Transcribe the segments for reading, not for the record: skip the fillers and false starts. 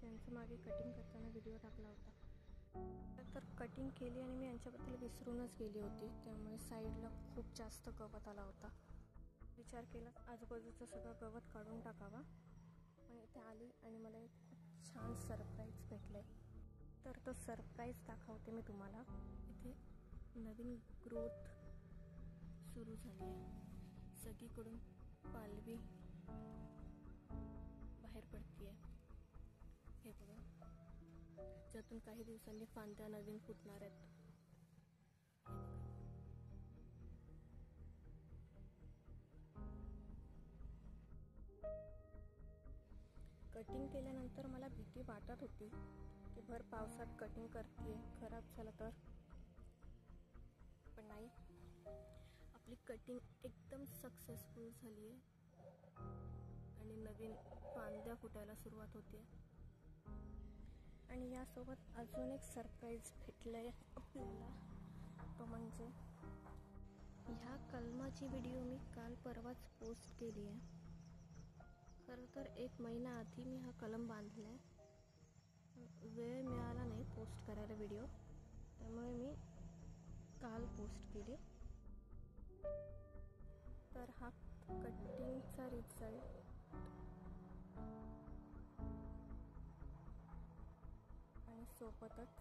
त्यांचं मागे कटिंग करताना व्हिडिओ टाकला होता। तर कटिंग केली आणि मी यांच्याबद्दल विसरूनच गेली होती, त्यामुळे साईडला खूप जास्त गवत आला होता। विचार केला आजूबाजूचं सगळं गवत काढून टाकावा, पण इथे आली आणि मला एक खूप छान सरप्राईज भेटलं आहे। तर तो सरप्राईज दाखवते मी तुम्हाला। इथे नवीन ग्रोथ सुरू झाली आहे, सगळीकडून पालवी बाहेर पडतीये। हे बघा, ज्यातून काही दिवसांनी फांद्या नवीन फुटणार आहेत। कटिंग केल्यानंतर मला भीती वाटत होती की भर पावसात कटिंग करते खराब झालं तर, पण नाही, आपली कटिंग एकदम सक्सेसफुल झाली आहे आणि नवीन फांद्या फुटायला सुरुवात होते। आणि यासोबत अजून एक सरप्राईज भेटलंय आपल्याला, तो म्हणजे ह्या कलमाची व्हिडिओ मी काल परवाच पोस्ट केली आहे। खरं तर 1 महिना आधी मी हा कलम बांधलाय, वेळ मिळाला नाही पोस्ट करायला व्हिडिओ, त्यामुळे मी काल पोस्ट केली। तर हा कटिंगचा रिझल्ट आणि सोबतच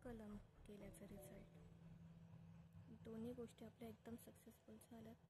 कलम केल्याचा रिझल्ट, दोन्ही गोष्टी आपल्या एकदम सक्सेसफुल झाल्यात।